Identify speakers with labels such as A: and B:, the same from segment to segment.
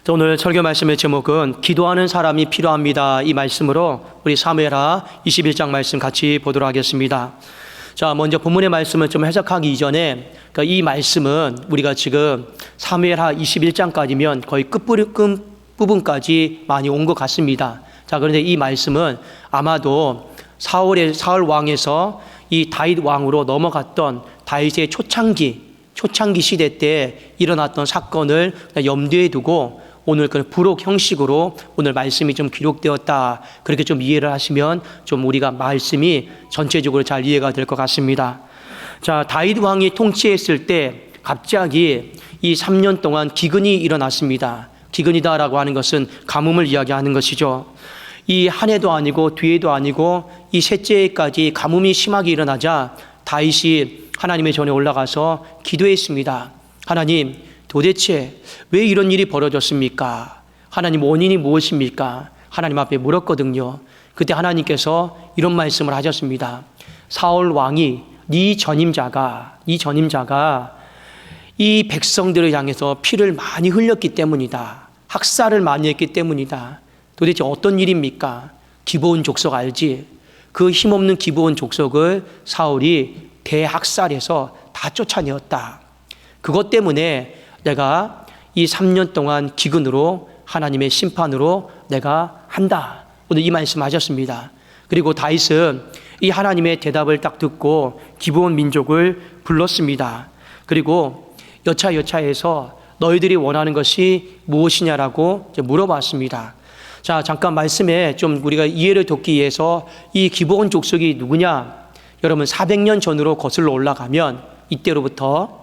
A: 오늘 설교 말씀의 제목은 기도하는 사람이 필요합니다. 이 말씀으로 우리 사무엘하 21장 말씀 같이 보도록 하겠습니다. 자, 먼저 본문의 말씀을 좀 해석하기 이전에 이 말씀은 우리가 지금 사무엘하 21장까지면 거의 끝부분까지 많이 온 것 같습니다. 자, 그런데 이 말씀은 아마도 사울 왕에서 이 다윗 왕으로 넘어갔던 다윗의 초창기 시대 때 일어났던 사건을 염두에 두고 오늘 그 부록 형식으로 오늘 말씀이 좀 기록되었다. 그렇게 좀 이해를 하시면 좀 우리가 말씀이 전체적으로 잘 이해가 될 것 같습니다. 자, 다윗 왕이 통치했을 때 갑자기 이 3년 동안 기근이 일어났습니다. 기근이다라고 하는 것은 가뭄을 이야기하는 것이죠. 이 한 해도 아니고 뒤에도 아니고 이 셋째 해까지 가뭄이 심하게 일어나자 다윗이 하나님의 전에 올라가서 기도했습니다. 하나님, 도대체 왜 이런 일이 벌어졌습니까? 하나님, 원인이 무엇입니까? 하나님 앞에 물었거든요. 그때 하나님께서 이런 말씀을 하셨습니다. 사울 왕이 네 전임자가 이 백성들을 향해서 피를 많이 흘렸기 때문이다. 학살을 많이 했기 때문이다. 도대체 어떤 일입니까? 기브온 족속 알지? 그 힘없는 기브온 족속을 사울이 대학살해서 다 쫓아내었다. 그것 때문에 내가 이 3년 동안 기근으로 하나님의 심판으로 내가 한다. 오늘 이 말씀 하셨습니다. 그리고 다윗은 이 하나님의 대답을 딱 듣고 기브온 민족을 불렀습니다. 그리고 여차여차해서 너희들이 원하는 것이 무엇이냐라고 물어봤습니다. 자, 잠깐 말씀에 좀 우리가 이해를 돕기 위해서 이 기브온 족속이 누구냐? 여러분 400년 전으로 거슬러 올라가면 이때로부터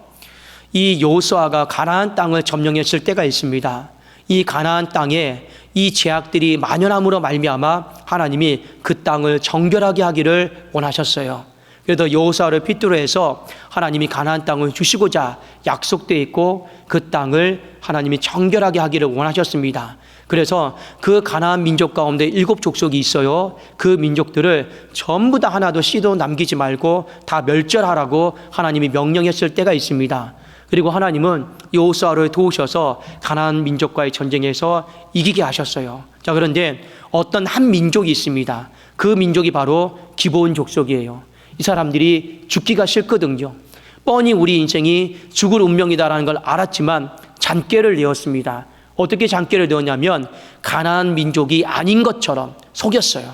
A: 이 여호수아가 가나안 땅을 점령했을 때가 있습니다. 이 가나안 땅에 이 죄악들이 만연함으로 말미암아 하나님이 그 땅을 정결하게 하기를 원하셨어요. 그래서 여호수아를 필두로 해서 하나님이 가나안 땅을 주시고자 약속되어 있고 그 땅을 하나님이 정결하게 하기를 원하셨습니다. 그래서 그 가나안 민족 가운데 7족속이 있어요. 그 민족들을 전부 다 하나도 씨도 남기지 말고 다 멸절하라고 하나님이 명령했을 때가 있습니다. 그리고 하나님은 여호수아를 도우셔서 가나안 민족과의 전쟁에서 이기게 하셨어요. 자, 그런데 어떤 한 민족이 있습니다. 그 민족이 바로 기브온 족속이에요. 이 사람들이 죽기가 싫거든요. 뻔히 우리 인생이 죽을 운명이다라는 걸 알았지만 잔꾀를 내었습니다. 어떻게 잔꾀를 내었냐면 가나안 민족이 아닌 것처럼 속였어요.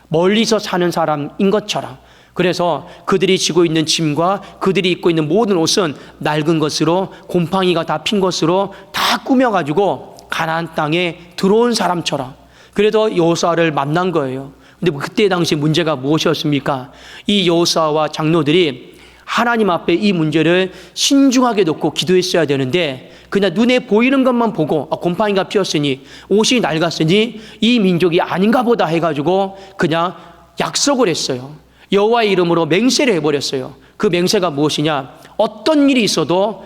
A: 멀리서 사는 사람인 것처럼. 그래서 그들이 지고 있는 짐과 그들이 입고 있는 모든 옷은 낡은 것으로 곰팡이가 다 핀 것으로 다 꾸며가지고 가나안 땅에 들어온 사람처럼. 그래도 여호수아를 만난 거예요. 근데 그때 당시 문제가 무엇이었습니까? 이 여호수아와 장로들이 하나님 앞에 이 문제를 신중하게 놓고 기도했어야 되는데 그냥 눈에 보이는 것만 보고 곰팡이가 피었으니 옷이 낡았으니 이 민족이 아닌가 보다 해가지고 그냥 약속을 했어요. 여호와의 이름으로 맹세를 해버렸어요. 그 맹세가 무엇이냐? 어떤 일이 있어도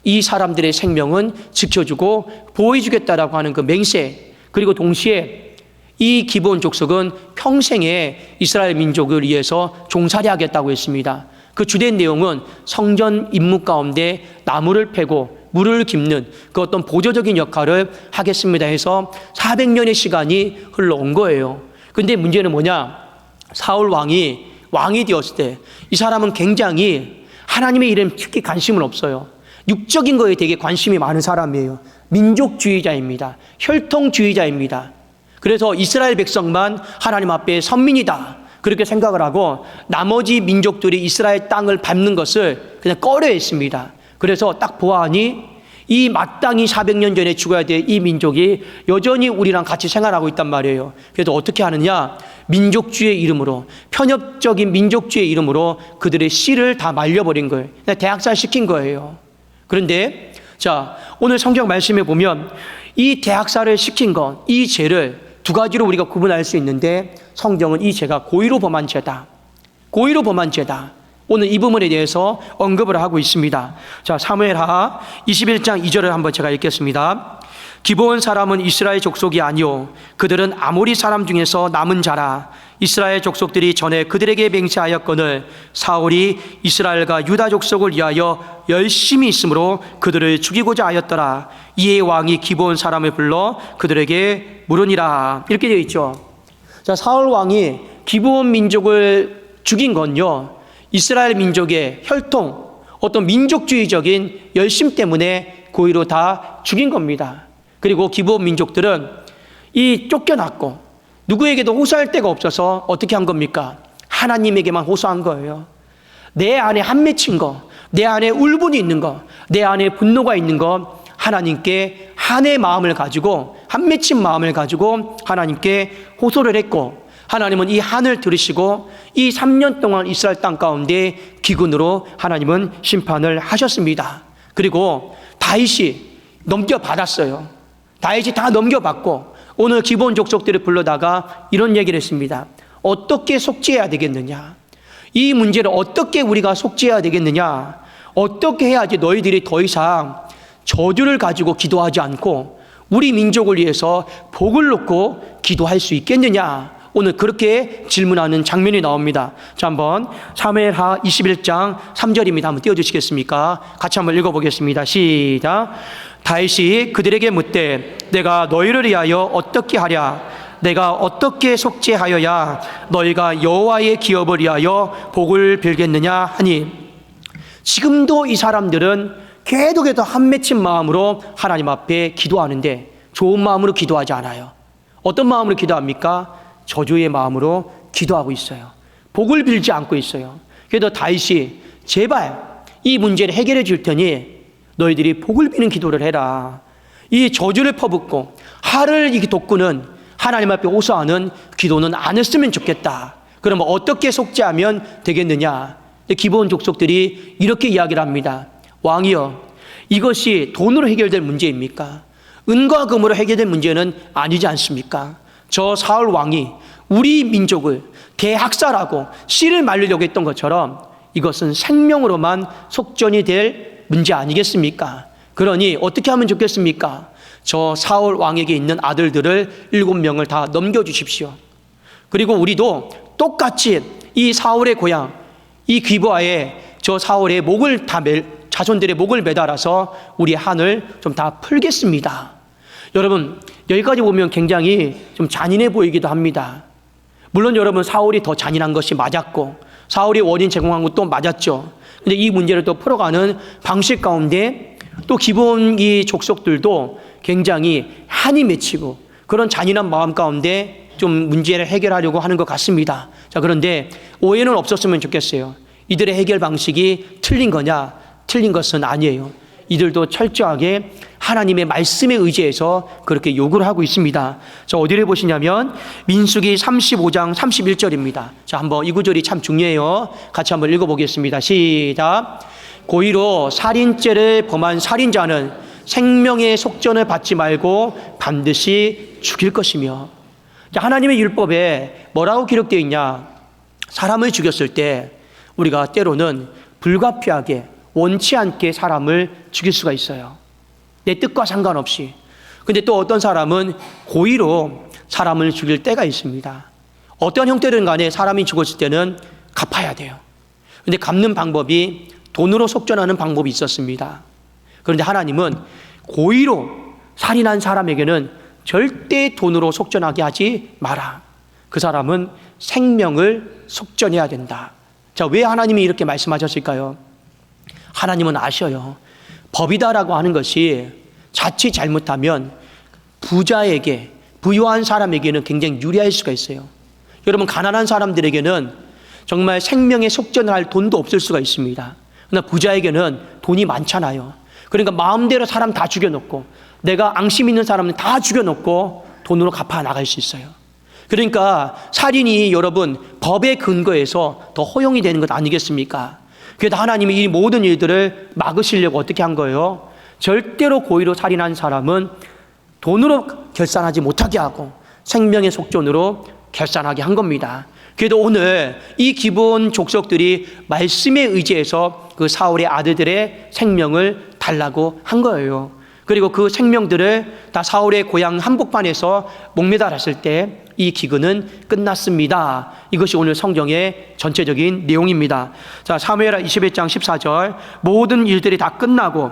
A: 이 사람들의 생명은 지켜주고 보호해주겠다라고 하는 그 맹세. 그리고 동시에 이 기브온 족속은 평생에 이스라엘 민족을 위해서 종살이 하겠다고 했습니다. 그 주된 내용은 성전 임무 가운데 나무를 패고 물을 깁는 그 어떤 보조적인 역할을 하겠습니다 해서 400년의 시간이 흘러온 거예요. 근데 문제는 뭐냐? 사울 왕이 되었을 때 이 사람은 굉장히 하나님의 일에 특히 관심은 없어요. 육적인 거에 되게 관심이 많은 사람이에요. 민족주의자입니다. 혈통주의자입니다. 그래서 이스라엘 백성만 하나님 앞에 선민이다. 그렇게 생각을 하고 나머지 민족들이 이스라엘 땅을 밟는 것을 그냥 꺼려했습니다. 그래서 딱 보아하니 이 마땅히 400년 전에 죽어야 될 이 민족이 여전히 우리랑 같이 생활하고 있단 말이에요. 그래서 어떻게 하느냐? 민족주의의 이름으로, 편협적인 민족주의의 이름으로 그들의 씨를 다 말려버린 거예요. 대학살시킨 거예요. 그런데 자, 오늘 성경 말씀에 보면 이 대학살을 시킨 것, 이 죄를 두 가지로 우리가 구분할 수 있는데 성경은 이 죄가 고의로 범한 죄다. 고의로 범한 죄다. 오늘 이 부분에 대해서 언급을 하고 있습니다. 자, 사무엘하 21장 2절을 한번 제가 읽겠습니다. 기브온 사람은 이스라엘 족속이 아니요 그들은 아모리 사람 중에서 남은 자라. 이스라엘 족속들이 전에 그들에게 맹세하였거늘 사울이 이스라엘과 유다 족속을 위하여 열심히 있으므로 그들을 죽이고자 하였더라. 이에 왕이 기브온 사람을 불러 그들에게 물으니라. 이렇게 되어 있죠. 자, 사울 왕이 기브온 민족을 죽인 건요, 이스라엘 민족의 혈통, 어떤 민족주의적인 열심 때문에 고의로 다 죽인 겁니다. 그리고 기브온 민족들은 이 쫓겨났고 누구에게도 호소할 데가 없어서 어떻게 한 겁니까? 하나님에게만 호소한 거예요. 내 안에 한 맺힌 거, 내 안에 울분이 있는 거, 내 안에 분노가 있는 거 하나님께 한의 마음을 가지고, 한 맺힌 마음을 가지고 하나님께 호소를 했고, 하나님은 이 한을 들으시고 이 3년 동안 이스라엘 땅 가운데 기근으로 하나님은 심판을 하셨습니다. 그리고 다윗이 넘겨받았어요. 다윗이 다 넘겨받고 오늘 기브온 족속들을 불러다가 이런 얘기를 했습니다. 어떻게 속죄해야 되겠느냐? 이 문제를 어떻게 우리가 속죄해야 되겠느냐? 어떻게 해야지 너희들이 더 이상 저주를 가지고 기도하지 않고 우리 민족을 위해서 복을 놓고 기도할 수 있겠느냐? 오늘 그렇게 질문하는 장면이 나옵니다. 자, 한번 사무엘하 21장 3절입니다. 한번 띄워주시겠습니까? 같이 한번 읽어보겠습니다. 시작. 다윗이 그들에게 묻되 내가 너희를 위하여 어떻게 하랴? 내가 어떻게 속죄하여야 너희가 여호와의 기업을 위하여 복을 빌겠느냐 하니, 지금도 이 사람들은 계속해서 한 맺힌 마음으로 하나님 앞에 기도하는데 좋은 마음으로 기도하지 않아요. 어떤 마음으로 기도합니까? 저주의 마음으로 기도하고 있어요. 복을 빌지 않고 있어요. 그래서 다윗이 제발 이 문제를 해결해 줄 테니 너희들이 복을 비는 기도를 해라. 이 저주를 퍼붓고 하를 이 돋구는 하나님 앞에 호소하는 기도는 안 했으면 좋겠다. 그러면 어떻게 속죄하면 되겠느냐? 기브온 족속들이 이렇게 이야기를 합니다. 왕이여, 이것이 돈으로 해결될 문제입니까? 은과 금으로 해결될 문제는 아니지 않습니까? 저 사울 왕이 우리 민족을 대학살하고 씨를 말리려고 했던 것처럼 이것은 생명으로만 속전이 될 문제 아니겠습니까? 그러니 어떻게 하면 좋겠습니까? 저 사울 왕에게 있는 아들들을 7명을 다 넘겨주십시오. 그리고 우리도 똑같이 이 사울의 고향, 이 기브아에 저 사울의 목을 다 자손들의 목을 매달아서 우리 한을 좀 다 풀겠습니다. 여러분, 여기까지 보면 굉장히 좀 잔인해 보이기도 합니다. 물론 여러분, 사울이 더 잔인한 것이 맞았고 사울이 원인 제공한 것도 맞았죠. 근데 이 문제를 또 풀어가는 방식 가운데 또 기브온 이 족속들도 굉장히 한이 맺히고 그런 잔인한 마음 가운데 좀 문제를 해결하려고 하는 것 같습니다. 자, 그런데 오해는 없었으면 좋겠어요. 이들의 해결 방식이 틀린 거냐? 틀린 것은 아니에요. 이들도 철저하게 하나님의 말씀에 의지해서 그렇게 요구를 하고 있습니다. 자, 어디를 보시냐면 민수기 35장 31절입니다. 자, 한번 이 구절이 참 중요해요. 같이 한번 읽어보겠습니다. 시작. 고의로 살인죄를 범한 살인자는 생명의 속전을 받지 말고 반드시 죽일 것이며. 자, 하나님의 율법에 뭐라고 기록되어 있냐? 사람을 죽였을 때 우리가 때로는 불가피하게 원치 않게 사람을 죽일 수가 있어요. 내 뜻과 상관없이. 근데 또 어떤 사람은 고의로 사람을 죽일 때가 있습니다. 어떤 형태든 간에 사람이 죽었을 때는 갚아야 돼요. 근데 갚는 방법이 돈으로 속전하는 방법이 있었습니다. 그런데 하나님은 고의로 살인한 사람에게는 절대 돈으로 속전하게 하지 마라. 그 사람은 생명을 속전해야 된다. 자, 왜 하나님이 이렇게 말씀하셨을까요? 하나님은 아셔요. 법이다라고 하는 것이 자칫 잘못하면 부자에게, 부유한 사람에게는 굉장히 유리할 수가 있어요. 여러분, 가난한 사람들에게는 정말 생명의 속전을 할 돈도 없을 수가 있습니다. 그러나 부자에게는 돈이 많잖아요. 그러니까 마음대로 사람 다 죽여놓고 내가 앙심 있는 사람은 다 죽여놓고 돈으로 갚아 나갈 수 있어요. 그러니까 살인이 여러분 법의 근거에서 더 허용이 되는 것 아니겠습니까? 그래서 하나님이 이 모든 일들을 막으시려고 어떻게 한 거예요? 절대로 고의로 살인한 사람은 돈으로 결산하지 못하게 하고 생명의 속전으로 결산하게 한 겁니다. 그래도 오늘 이 기브온 족속들이 말씀에 의지해서 그 사울의 아들들의 생명을 달라고 한 거예요. 그리고 그 생명들을 다 사울의 고향 한복판에서 목매달았을 때 이 기근은 끝났습니다. 이것이 오늘 성경의 전체적인 내용입니다. 자, 사무엘하 21장 14절, 모든 일들이 다 끝나고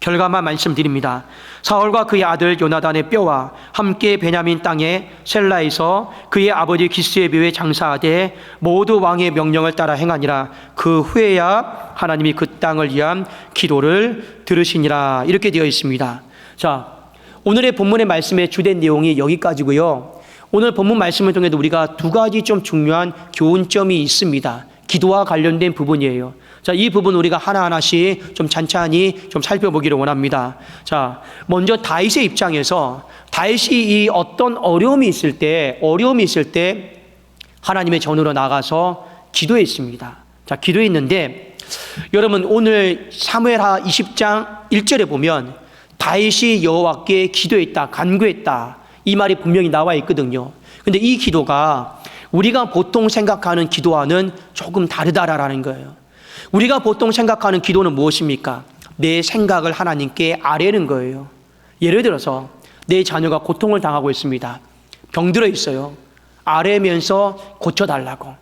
A: 결과만 말씀드립니다. 사울과 그의 아들 요나단의 뼈와 함께 베냐민 땅의 셀라에서 그의 아버지 기스의 묘에 장사하되 모두 왕의 명령을 따라 행하니라. 그 후에야 하나님이 그 땅을 위한 기도를 들으시니라. 이렇게 되어 있습니다. 자, 오늘의 본문의 말씀의 주된 내용이 여기까지고요. 오늘 본문 말씀을 통해서 우리가 두 가지 좀 중요한 교훈점이 있습니다. 기도와 관련된 부분이에요. 자, 이 부분 우리가 하나하나씩 좀 찬찬히 좀 살펴보기를 원합니다. 자, 먼저 다윗의 입장에서 다윗이 이 어떤 어려움이 있을 때 하나님의 전으로 나가서 기도했습니다. 자, 기도했는데 여러분 오늘 사무엘하 20장 1절에 보면 다윗이 여호와께 기도했다, 간구했다. 이 말이 분명히 나와 있거든요. 근데 이 기도가 우리가 보통 생각하는 기도와는 조금 다르다라는 거예요. 우리가 보통 생각하는 기도는 무엇입니까? 내 생각을 하나님께 아뢰는 거예요. 예를 들어서 내 자녀가 고통을 당하고 있습니다. 병들어 있어요. 아뢰면서 고쳐달라고.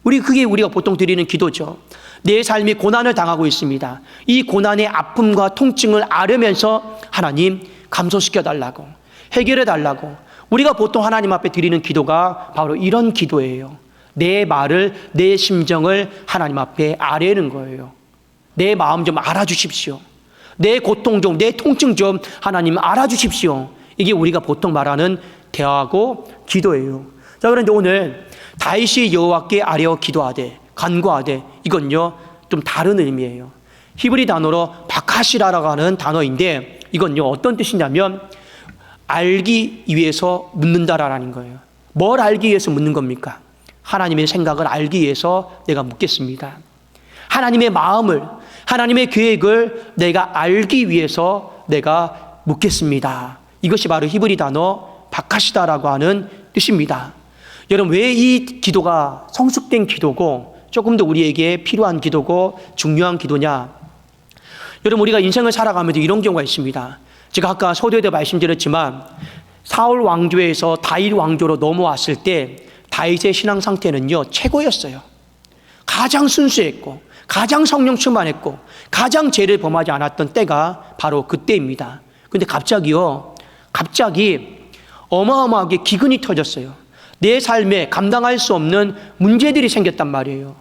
A: 그게 우리가 보통 드리는 기도죠. 내 삶이 고난을 당하고 있습니다. 이 고난의 아픔과 통증을 아뢰면서 하나님 감소시켜달라고, 해결해달라고. 우리가 보통 하나님 앞에 드리는 기도가 바로 이런 기도예요. 내 말을, 내 심정을 하나님 앞에 아뢰는 거예요. 내 마음 좀 알아주십시오. 내 고통 좀, 내 통증 좀 하나님 알아주십시오. 이게 우리가 보통 말하는 대화하고 기도예요. 자, 그런데 오늘 다윗이 여호와께 아뢰어 기도하되 간구하되, 이건요 좀 다른 의미예요. 히브리 단어로 바카시라라고 하는 단어인데 이건요 어떤 뜻이냐면 알기 위해서 묻는다라는 거예요. 뭘 알기 위해서 묻는 겁니까? 하나님의 생각을 알기 위해서 내가 묻겠습니다. 하나님의 마음을, 하나님의 계획을 내가 알기 위해서 내가 묻겠습니다. 이것이 바로 히브리 단어 바카시다라고 하는 뜻입니다. 여러분, 왜 이 기도가 성숙된 기도고 조금 더 우리에게 필요한 기도고 중요한 기도냐? 여러분, 우리가 인생을 살아가면서 이런 경우가 있습니다. 제가 아까 서두에도 말씀드렸지만 사울 왕조에서 다윗 왕조로 넘어왔을 때 다윗의 신앙 상태는요 최고였어요. 가장 순수했고 가장 성령 충만했고 가장 죄를 범하지 않았던 때가 바로 그때입니다. 그런데 갑자기 어마어마하게 기근이 터졌어요. 내 삶에 감당할 수 없는 문제들이 생겼단 말이에요.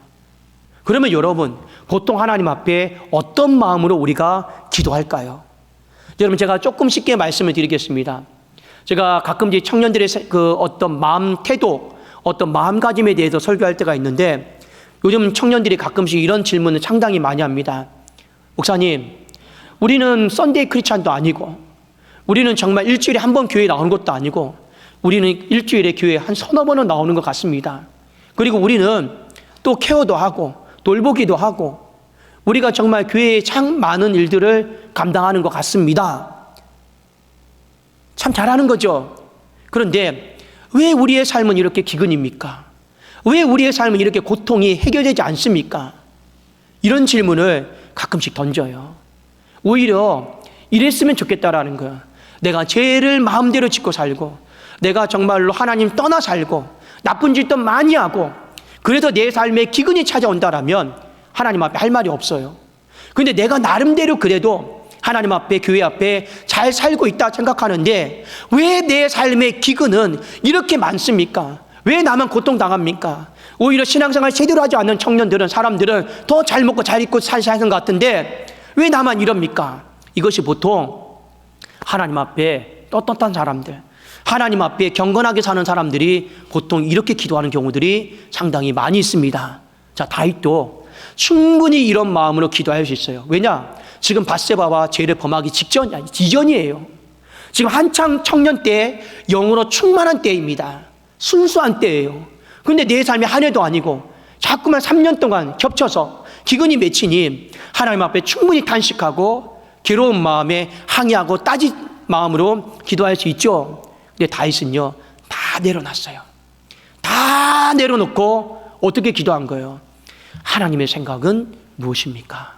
A: 그러면 여러분, 보통 하나님 앞에 어떤 마음으로 우리가 기도할까요? 여러분, 제가 조금 쉽게 말씀을 드리겠습니다. 제가 가끔 이제 청년들의 그 어떤 마음 태도, 어떤 마음가짐에 대해서 설교할 때가 있는데 요즘 청년들이 가끔씩 이런 질문을 상당히 많이 합니다. 목사님, 우리는 썬데이 크리스찬도 아니고 우리는 정말 일주일에 한 번 교회에 나오는 것도 아니고 우리는 일주일에 교회에 한 서너 번은 나오는 것 같습니다. 그리고 우리는 또 케어도 하고 돌보기도 하고 우리가 정말 교회에 참 많은 일들을 감당하는 것 같습니다. 참 잘하는 거죠. 그런데 왜 우리의 삶은 이렇게 기근입니까? 왜 우리의 삶은 이렇게 고통이 해결되지 않습니까? 이런 질문을 가끔씩 던져요. 오히려 이랬으면 좋겠다라는 거야. 내가 죄를 마음대로 짓고 살고 내가 정말로 하나님 떠나 살고 나쁜 짓도 많이 하고 그래서 내 삶에 기근이 찾아온다라면 하나님 앞에 할 말이 없어요. 그런데 내가 나름대로 그래도 하나님 앞에, 교회 앞에 잘 살고 있다 생각하는데 왜 내 삶의 기근은 이렇게 많습니까? 왜 나만 고통당합니까? 오히려 신앙생활 제대로 하지 않는 청년들은, 사람들은 더 잘 먹고 잘 입고 잘 사는 것 같은데 왜 나만 이럽니까? 이것이 보통 하나님 앞에 떳떳한 사람들, 하나님 앞에 경건하게 사는 사람들이 보통 이렇게 기도하는 경우들이 상당히 많이 있습니다. 자, 다윗도 충분히 이런 마음으로 기도할 수 있어요. 왜냐? 지금 밧세바와 죄를 범하기 이전이에요. 지금 한창 청년 때 영으로 충만한 때입니다. 순수한 때예요. 그런데 내 삶이 한 해도 아니고 자꾸만 3년 동안 겹쳐서 기근이 맺히니 하나님 앞에 충분히 탄식하고 괴로운 마음에 항의하고 따진 마음으로 기도할 수 있죠. 근데 다윗은요 다 내려놨어요. 다 다 내려놓고 어떻게 기도한 거예요? 하나님의 생각은 무엇입니까?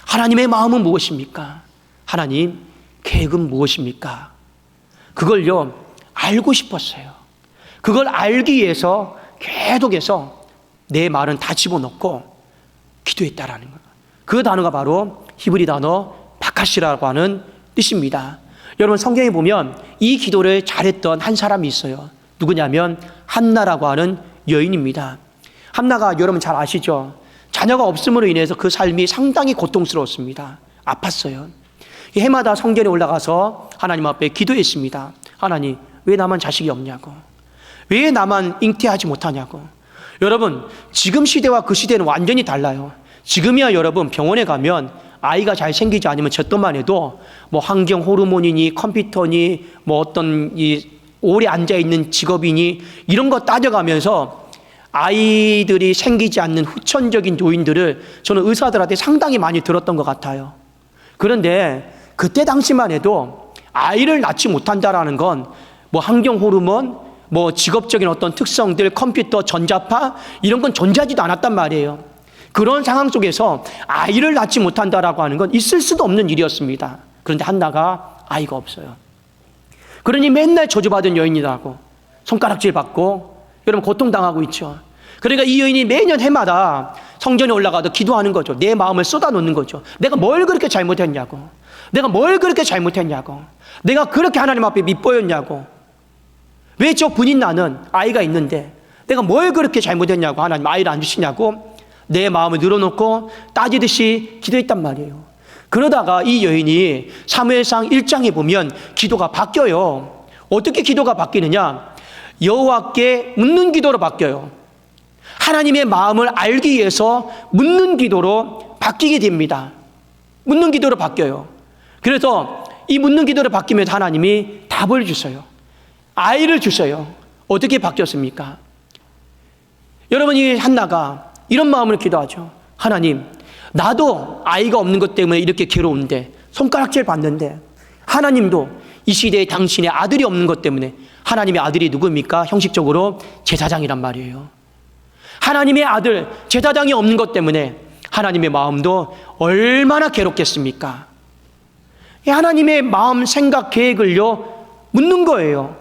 A: 하나님의 마음은 무엇입니까? 하나님 계획은 무엇입니까? 그걸요 알고 싶었어요. 그걸 알기 위해서 계속해서 내 말은 다 집어넣고 기도했다라는 거예요. 그 단어가 바로 히브리 단어 바카시라고 하는 뜻입니다. 여러분 성경에 보면 이 기도를 잘했던 한 사람이 있어요. 누구냐면 한나라고 하는 여인입니다. 한나가 여러분 잘 아시죠? 자녀가 없음으로 인해서 그 삶이 상당히 고통스러웠습니다. 아팠어요. 해마다 성전에 올라가서 하나님 앞에 기도했습니다. 하나님 왜 나만 자식이 없냐고, 왜 나만 잉태하지 못하냐고. 여러분 지금 시대와 그 시대는 완전히 달라요. 지금이야 여러분 병원에 가면 아이가 잘 생기지 않으면 저 때만 해도 뭐 환경 호르몬이니 컴퓨터니 뭐 어떤 이 오래 앉아있는 직업이니 이런 거 따져가면서 아이들이 생기지 않는 후천적인 요인들을 저는 의사들한테 상당히 많이 들었던 것 같아요. 그런데 그때 당시만 해도 아이를 낳지 못한다라는 건 뭐 환경 호르몬, 뭐 직업적인 어떤 특성들, 컴퓨터, 전자파 이런 건 존재하지도 않았단 말이에요. 그런 상황 속에서 아이를 낳지 못한다라고 하는 건 있을 수도 없는 일이었습니다. 그런데 한나가 아이가 없어요. 그러니 맨날 저주받은 여인이라고 손가락질 받고 여러분 고통당하고 있죠. 그러니까 이 여인이 매년 해마다 성전에 올라가도 기도하는 거죠. 내 마음을 쏟아놓는 거죠. 내가 뭘 그렇게 잘못했냐고, 내가 뭘 그렇게 잘못했냐고, 내가 그렇게 하나님 앞에 밉보였냐고, 왜 저 분인 나는 아이가 있는데 내가 뭘 그렇게 잘못했냐고, 하나님 아이를 안 주시냐고 내 마음을 늘어놓고 따지듯이 기도했단 말이에요. 그러다가 이 여인이 사무엘상 1장에 보면 기도가 바뀌어요. 어떻게 기도가 바뀌느냐? 여호와께 묻는 기도로 바뀌어요. 하나님의 마음을 알기 위해서 묻는 기도로 바뀌게 됩니다. 묻는 기도로 바뀌어요. 그래서 이 묻는 기도로 바뀌면 하나님이 답을 주셔요. 아이를 주셔요. 어떻게 바뀌었습니까? 여러분 이 한나가 이런 마음으로 기도하죠. 하나님 나도 아이가 없는 것 때문에 이렇게 괴로운데, 손가락질 받는데, 하나님도 이 시대에 당신의 아들이 없는 것 때문에, 하나님의 아들이 누구입니까? 형식적으로 제사장이란 말이에요. 하나님의 아들 제사장이 없는 것 때문에 하나님의 마음도 얼마나 괴롭겠습니까? 하나님의 마음, 생각, 계획을요 묻는 거예요.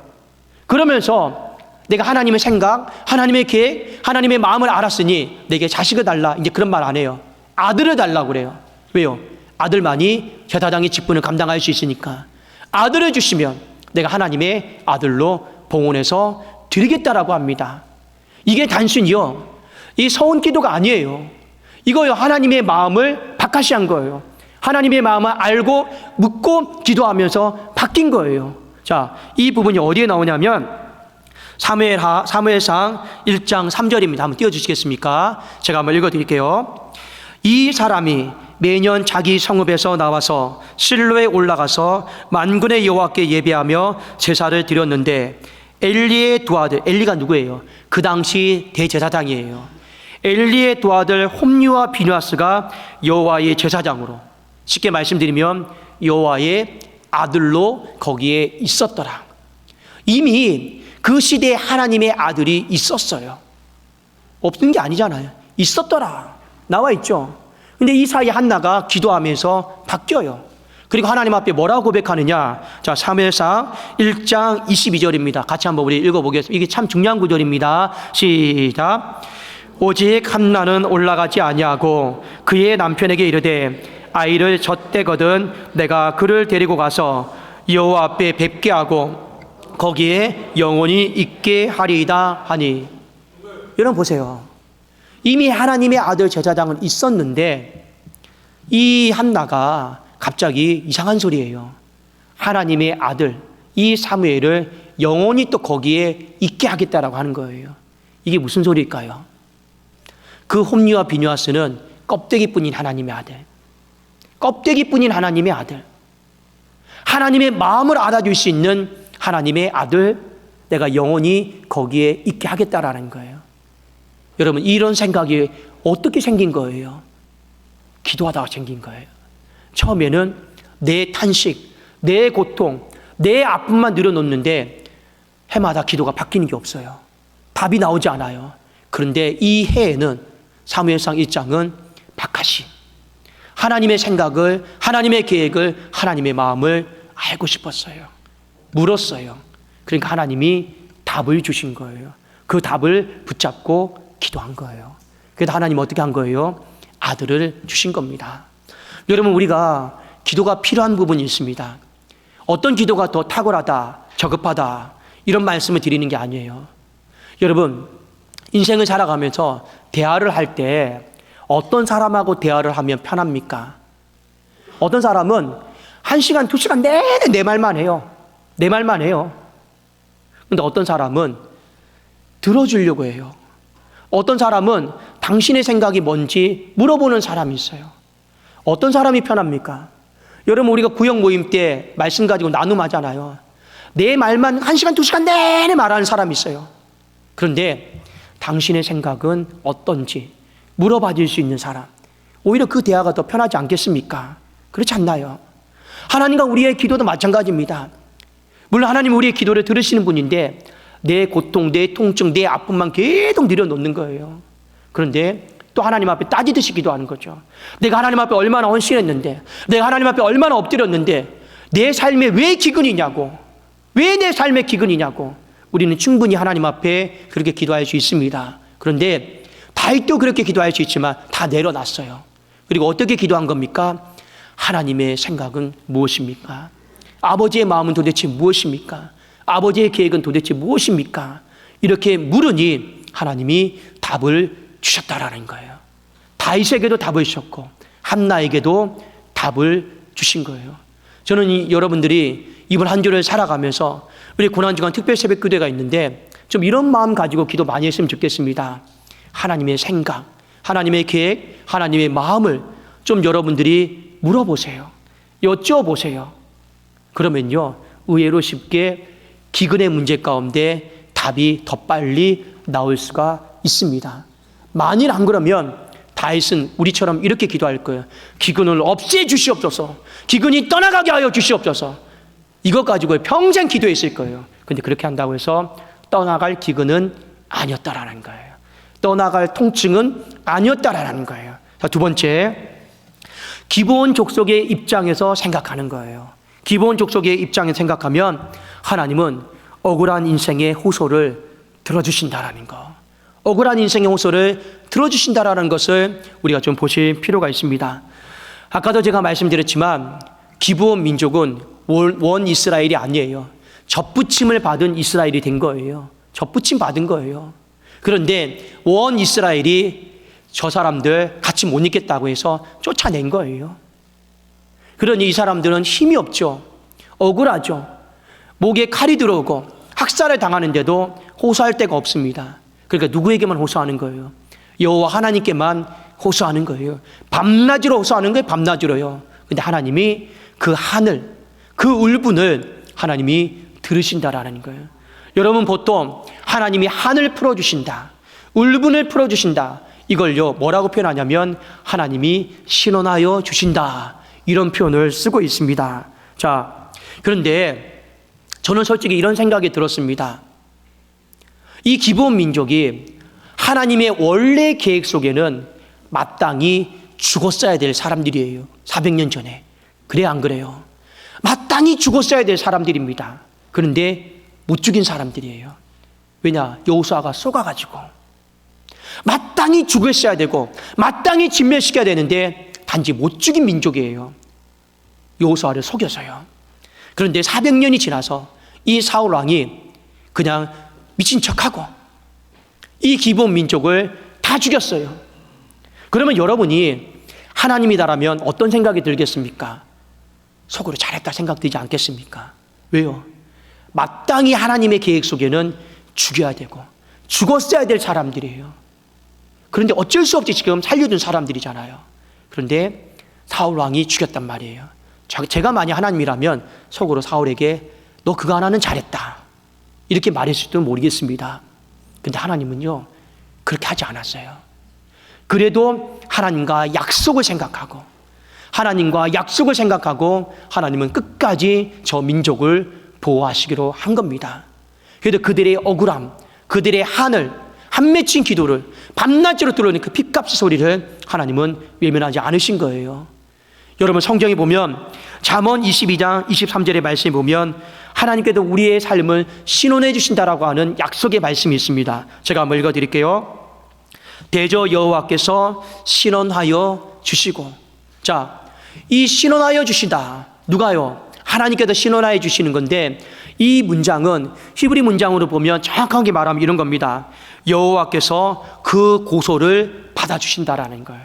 A: 그러면서 내가 하나님의 생각, 하나님의 계획, 하나님의 마음을 알았으니 내게 자식을 달라, 이제 그런 말 안 해요. 아들을 달라고 그래요. 왜요? 아들만이 제사장의 직분을 감당할 수 있으니까. 아들을 주시면 내가 하나님의 아들로 봉헌해서 드리겠다라고 합니다. 이게 단순히요 이 서운 기도가 아니에요. 이거요 하나님의 마음을 바카시한 거예요. 하나님의 마음을 알고 묻고 기도하면서 바뀐 거예요. 자, 이 부분이 어디에 나오냐면 사무엘상 1장 3절입니다. 한번 띄워주시겠습니까? 제가 한번 읽어드릴게요. 이 사람이 매년 자기 성읍에서 나와서 실로에 올라가서 만군의 여호와께 예배하며 제사를 드렸는데, 엘리의 두 아들, 엘리가 누구예요? 그 당시 대제사장이에요. 엘리의 두 아들 홈리와 비누아스가 여호와의 제사장으로, 쉽게 말씀드리면 여호와의 아들로 거기에 있었더라. 이미 그 시대에 하나님의 아들이 있었어요. 없는 게 아니잖아요. 있었더라. 나와 있죠. 근데 이 사이에 한나가 기도하면서 바뀌어요. 그리고 하나님 앞에 뭐라고 고백하느냐? 자, 사무엘상 1장 22절입니다. 같이 한번 우리 읽어보겠습니다. 이게 참 중요한 구절입니다. 시작. 오직 한나는 올라가지 아니하고 그의 남편에게 이르되, 아이를 젖대거든 내가 그를 데리고 가서 여호와 앞에 뵙게 하고 거기에 영원히 있게 하리이다 하니. 여러분 보세요. 이미 하나님의 아들 제사장은 있었는데 이 한나가 갑자기 이상한 소리예요. 하나님의 아들 이 사무엘을 영원히 또 거기에 있게 하겠다라고 하는 거예요. 이게 무슨 소리일까요? 그 홈리와 비누아스는 껍데기뿐인 하나님의 아들, 껍데기뿐인 하나님의 아들, 하나님의 마음을 알아줄 수 있는 하나님의 아들, 내가 영원히 거기에 있게 하겠다라는 거예요. 여러분 이런 생각이 어떻게 생긴 거예요? 기도하다가 생긴 거예요. 처음에는 내 탄식, 내 고통, 내 아픔만 늘어놓는데 해마다 기도가 바뀌는 게 없어요. 답이 나오지 않아요. 그런데 이 해에는 사무엘상 1장은 박하시 하나님의 생각을, 하나님의 계획을, 하나님의 마음을 알고 싶었어요. 물었어요. 그러니까 하나님이 답을 주신 거예요. 그 답을 붙잡고 기도한 거예요. 그래서 하나님 어떻게 한 거예요? 아들을 주신 겁니다. 여러분, 우리가 기도가 필요한 부분이 있습니다. 어떤 기도가 더 탁월하다, 저급하다 이런 말씀을 드리는 게 아니에요. 여러분, 인생을 살아가면서 대화를 할 때 어떤 사람하고 대화를 하면 편합니까? 어떤 사람은 1시간, 2시간 내내 내 말만 해요. 내 말만 해요. 근데 어떤 사람은 들어주려고 해요. 어떤 사람은 당신의 생각이 뭔지 물어보는 사람이 있어요. 어떤 사람이 편합니까? 여러분, 우리가 구역 모임 때 말씀 가지고 나눔하잖아요. 내 말만 1시간, 2시간 내내 말하는 사람이 있어요. 그런데 당신의 생각은 어떤지 물어봐줄 수 있는 사람, 오히려 그 대화가 더 편하지 않겠습니까? 그렇지 않나요? 하나님과 우리의 기도도 마찬가지입니다. 물론 하나님은 우리의 기도를 들으시는 분인데 내 고통, 내 통증, 내 아픔만 계속 내려놓는 거예요. 그런데 또 하나님 앞에 따지듯이 기도하는 거죠. 내가 하나님 앞에 얼마나 헌신했는데, 내가 하나님 앞에 얼마나 엎드렸는데 내 삶에 왜 기근이냐고, 왜 내 삶에 기근이냐고. 우리는 충분히 하나님 앞에 그렇게 기도할 수 있습니다. 그런데 다윗도 그렇게 기도할 수 있지만 다 내려놨어요. 그리고 어떻게 기도한 겁니까? 하나님의 생각은 무엇입니까? 아버지의 마음은 도대체 무엇입니까? 아버지의 계획은 도대체 무엇입니까? 이렇게 물으니 하나님이 답을 주셨다라는 거예요. 다윗에게도 답을 주셨고 한나에게도 답을 주신 거예요. 저는 여러분들이 이번 한 주를 살아가면서 우리 고난주간 특별 새벽 기도가 있는데 좀 이런 마음 가지고 기도 많이 했으면 좋겠습니다. 하나님의 생각, 하나님의 계획, 하나님의 마음을 좀 여러분들이 물어보세요. 여쭤보세요. 그러면요, 의외로 쉽게 기근의 문제 가운데 답이 더 빨리 나올 수가 있습니다. 만일 안 그러면 다윗은 우리처럼 이렇게 기도할 거예요. 기근을 없애 주시옵소서. 기근이 떠나가게 하여 주시옵소서. 이것 가지고 평생 기도했을 거예요. 근데 그렇게 한다고 해서 떠나갈 기근은 아니었다라는 거예요. 떠나갈 통증은 아니었다라는 거예요. 자, 두 번째, 기브온 족속의 입장에서 생각하는 거예요. 기브온 족속의 입장에서 생각하면 하나님은 억울한 인생의 호소를 들어주신다라는 거. 억울한 인생의 호소를 들어주신다라는 것을 우리가 좀 보실 필요가 있습니다. 아까도 제가 말씀드렸지만 기브온 민족은 원 이스라엘이 아니에요. 접붙임을 받은 이스라엘이 된 거예요. 접붙임 받은 거예요. 그런데 원 이스라엘이 저 사람들 같이 못 있겠다고 해서 쫓아낸 거예요. 그러니 이 사람들은 힘이 없죠. 억울하죠. 목에 칼이 들어오고 학살을 당하는데도 호소할 데가 없습니다. 그러니까 누구에게만 호소하는 거예요? 여호와 하나님께만 호소하는 거예요. 밤낮으로 호소하는 거예요. 밤낮으로요. 근데 하나님이 그 하늘, 그 울분을 하나님이 들으신다라는 거예요. 여러분, 보통 하나님이 하늘 풀어주신다, 울분을 풀어주신다, 이걸요 뭐라고 표현하냐면 하나님이 신원하여 주신다, 이런 표현을 쓰고 있습니다. 자, 그런데 저는 솔직히 이런 생각이 들었습니다. 이 기브온 민족이 하나님의 원래 계획 속에는 마땅히 죽었어야 될 사람들이에요. 400년 전에. 그래 안 그래요? 마땅히 죽었어야 될 사람들입니다. 그런데 못 죽인 사람들이에요. 왜냐? 여호수아가 속아가지고. 마땅히 죽었어야 되고 마땅히 진멸시켜야 되는데 단지 못 죽인 민족이에요. 여호수아를 속여서요. 그런데 400년이 지나서 이 사울 왕이 그냥 미친 척하고 이 기브온 민족을 다 죽였어요. 그러면 여러분이 하나님이다라면 어떤 생각이 들겠습니까? 속으로 잘했다 생각 들지 않겠습니까? 왜요? 마땅히 하나님의 계획 속에는 죽여야 되고 죽었어야 될 사람들이에요. 그런데 어쩔 수 없이 지금 살려둔 사람들이잖아요. 그런데 사울 왕이 죽였단 말이에요. 제가 만약 하나님이라면 속으로 사울에게 너 그거 하나는 잘했다 이렇게 말했을지도 모르겠습니다. 근데 하나님은요 그렇게 하지 않았어요. 그래도 하나님과 약속을 생각하고 하나님은 끝까지 저 민족을 보호하시기로 한 겁니다. 그래도 그들의 억울함, 그들의 한을 한 맺힌 기도를 밤낮으로 들어오는 그 핏값의 소리를 하나님은 외면하지 않으신 거예요. 여러분 성경에 보면 잠언 22장 23절의 말씀에 보면 하나님께서 우리의 삶을 신원해 주신다라고 하는 약속의 말씀이 있습니다. 제가 한번 읽어드릴게요. 대저 여호와께서 신원하여 주시고, 자, 이 신원하여 주시다. 누가요? 하나님께서 신원하여 주시는 건데, 이 문장은 히브리 문장으로 보면 정확하게 말하면 이런 겁니다. 여호와께서 그 고소를 받아주신다라는 거예요.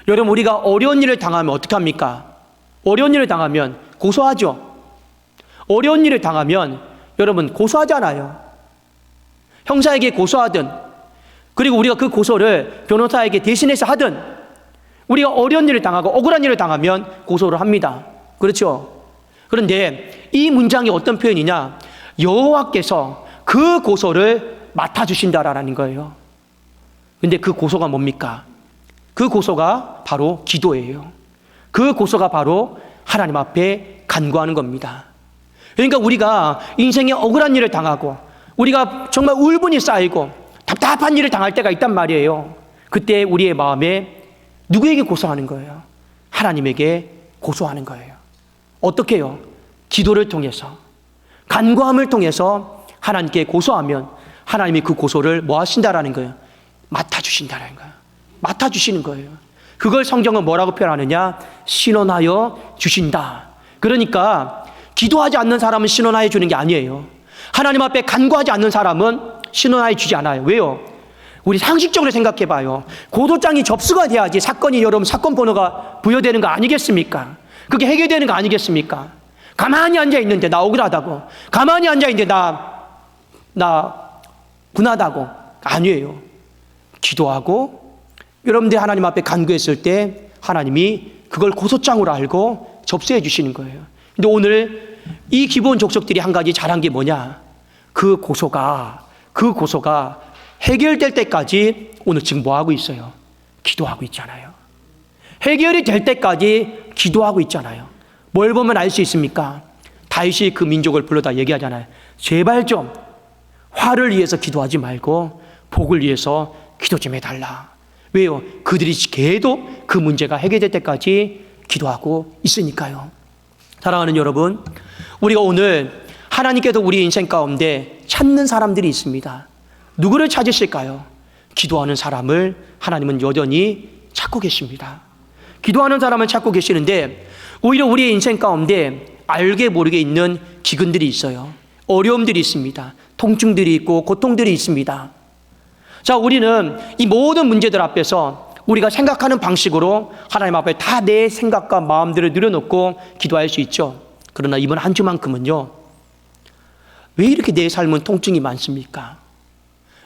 A: 여러분, 우리가 어려운 일을 당하면 어떻게 합니까? 어려운 일을 당하면 고소하죠. 어려운 일을 당하면 여러분 고소하잖아요. 형사에게 고소하든, 그리고 우리가 그 고소를 변호사에게 대신해서 하든, 우리가 어려운 일을 당하고 억울한 일을 당하면 고소를 합니다. 그렇죠? 그런데 이 문장이 어떤 표현이냐? 여호와께서 그 고소를 맡아주신다라는 거예요. 근데 그 고소가 뭡니까? 그 고소가 바로 기도예요. 그 고소가 바로 하나님 앞에 간구하는 겁니다. 그러니까 우리가 인생에 억울한 일을 당하고 우리가 정말 울분이 쌓이고 답답한 일을 당할 때가 있단 말이에요. 그때 우리의 마음에 누구에게 고소하는 거예요? 하나님에게 고소하는 거예요. 어떻게 해요? 기도를 통해서, 간구함을 통해서 하나님께 고소하면 하나님이 그 고소를 뭐 하신다라는 거예요? 맡아주신다라는 거예요. 맡아주시는 거예요. 그걸 성경은 뭐라고 표현하느냐? 신원하여 주신다. 그러니까 기도하지 않는 사람은 신원하여 주는 게 아니에요. 하나님 앞에 간구하지 않는 사람은 신원하여 주지 않아요. 왜요? 우리 상식적으로 생각해 봐요. 고소장이 접수가 돼야지 사건이, 여러분, 사건 번호가 부여되는 거 아니겠습니까? 그게 해결되는 거 아니겠습니까? 가만히 앉아 있는데 나 억울하다고, 가만히 앉아 있는데 나 분하다고. 아니에요. 기도하고 여러분들이 하나님 앞에 간구했을 때 하나님이 그걸 고소장으로 알고 접수해 주시는 거예요. 근데 오늘 이 기본 족속들이 한 가지 잘한 게 뭐냐? 그 고소가 해결될 때까지 오늘 지금 뭐 하고 있어요? 기도하고 있잖아요. 해결이 될 때까지 기도하고 있잖아요. 뭘 보면 알 수 있습니까? 다윗이 그 민족을 불러다 얘기하잖아요. 제발 좀 화를 위해서 기도하지 말고 복을 위해서 기도 좀 해달라. 왜요? 그들이 계속 그 문제가 해결될 때까지 기도하고 있으니까요. 사랑하는 여러분, 우리가 오늘 하나님께서 우리 인생 가운데 찾는 사람들이 있습니다. 누구를 찾으실까요? 기도하는 사람을 하나님은 여전히 찾고 계십니다. 기도하는 사람을 찾고 계시는데 오히려 우리의 인생 가운데 알게 모르게 있는 기근들이 있어요. 어려움들이 있습니다. 통증들이 있고 고통들이 있습니다. 자, 우리는 이 모든 문제들 앞에서 우리가 생각하는 방식으로 하나님 앞에 다 내 생각과 마음들을 늘어놓고 기도할 수 있죠. 그러나 이번 한 주만큼은요, 왜 이렇게 내 삶은 통증이 많습니까?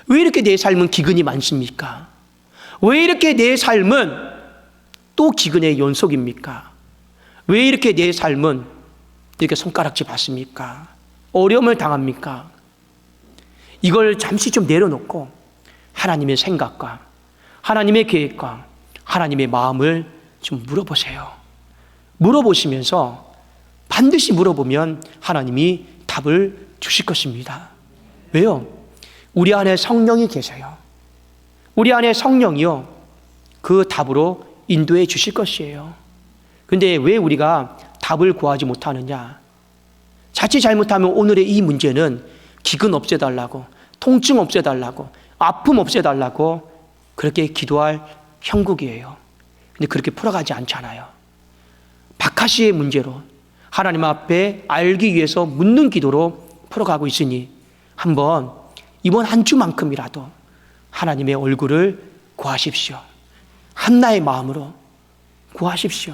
A: 왜 이렇게 내 삶은 기근이 많습니까? 왜 이렇게 내 삶은 또 기근의 연속입니까? 왜 이렇게 내 삶은 이렇게 손가락질 받습니까? 어려움을 당합니까? 이걸 잠시 좀 내려놓고 하나님의 생각과 하나님의 계획과 하나님의 마음을 좀 물어보세요. 물어보시면서 반드시 물어보면 하나님이 답을 주실 것입니다. 왜요? 우리 안에 성령이 계세요. 우리 안에 성령이요, 그 답으로 인도해 주실 것이에요. 근데 왜 우리가 답을 구하지 못하느냐? 자칫 잘못하면 오늘의 이 문제는 기근 없애달라고, 통증 없애달라고, 아픔 없애달라고 그렇게 기도할 형국이에요. 근데 그렇게 풀어가지 않잖아요. 박하시의 문제로 하나님 앞에 알기 위해서 묻는 기도로 풀어가고 있으니 한번 이번 한 주만큼이라도 하나님의 얼굴을 구하십시오. 한나의 마음으로 구하십시오.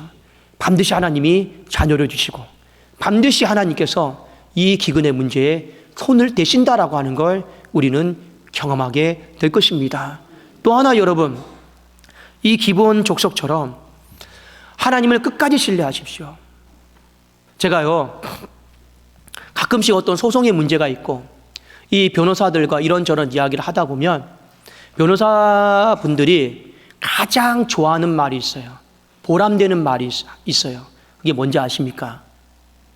A: 반드시 하나님이 자녀를 주시고 반드시 하나님께서 이 기근의 문제에 손을 대신다라고 하는 걸 우리는 경험하게 될 것입니다. 또 하나 여러분, 이 기본 족속처럼 하나님을 끝까지 신뢰하십시오. 제가요, 가끔씩 어떤 소송의 문제가 있고 이 변호사들과 이런저런 이야기를 하다 보면 변호사분들이 가장 좋아하는 말이 있어요. 보람되는 말이 있어요. 그게 뭔지 아십니까?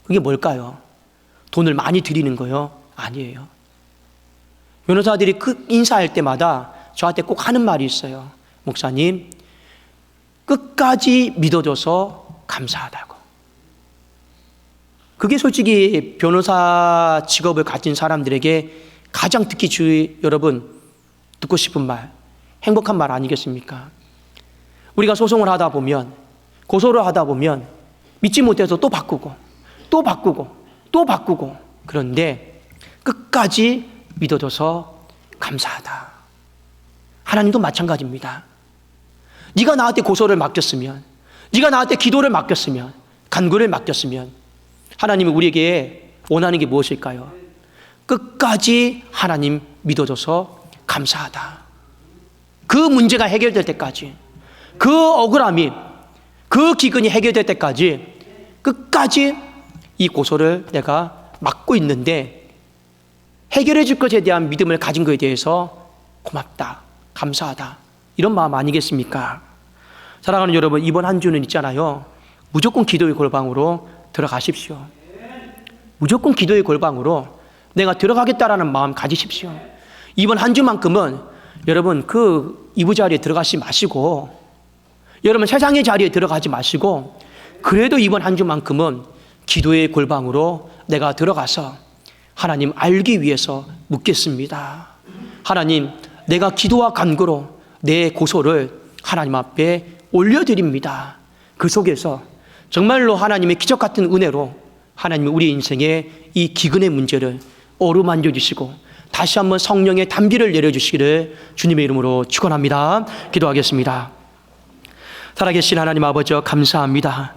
A: 그게 뭘까요? 돈을 많이 드리는 거요? 아니에요. 변호사들이 그 인사할 때마다 저한테 꼭 하는 말이 있어요. 목사님, 끝까지 믿어줘서 감사하다고. 그게 솔직히 변호사 직업을 가진 사람들에게 가장 여러분 듣고 싶은 말, 행복한 말 아니겠습니까? 우리가 소송을 하다 보면, 고소를 하다 보면 믿지 못해서 또 바꾸고 또 바꾸고 또 바꾸고, 그런데 끝까지 믿어줘서 감사하다. 하나님도 마찬가지입니다. 네가 나한테 고소를 맡겼으면, 네가 나한테 기도를 맡겼으면, 간구를 맡겼으면, 하나님은 우리에게 원하는 게 무엇일까요? 끝까지 하나님 믿어줘서 감사하다. 그 문제가 해결될 때까지, 그 억울함이, 그 기근이 해결될 때까지 끝까지 이 고소를 내가 맡고 있는데 해결해 줄 것에 대한 믿음을 가진 것에 대해서 고맙다, 감사하다, 이런 마음 아니겠습니까? 사랑하는 여러분, 이번 한 주는 있잖아요, 무조건 기도의 골방으로 들어가십시오. 무조건 기도의 골방으로 내가 들어가겠다라는 마음 가지십시오. 이번 한 주만큼은 여러분 그 이부자리에 들어가지 마시고, 여러분 세상의 자리에 들어가지 마시고, 그래도 이번 한 주만큼은 기도의 골방으로 내가 들어가서 하나님 알기 위해서 묻겠습니다. 하나님, 내가 기도와 간구로 내 고소를 하나님 앞에 올려드립니다. 그 속에서 정말로 하나님의 기적 같은 은혜로 하나님이 우리 인생의 이 기근의 문제를 어루만져 주시고 다시 한번 성령의 단비를 내려주시기를 주님의 이름으로 축원합니다. 기도하겠습니다. 살아계신 하나님 아버지, 감사합니다.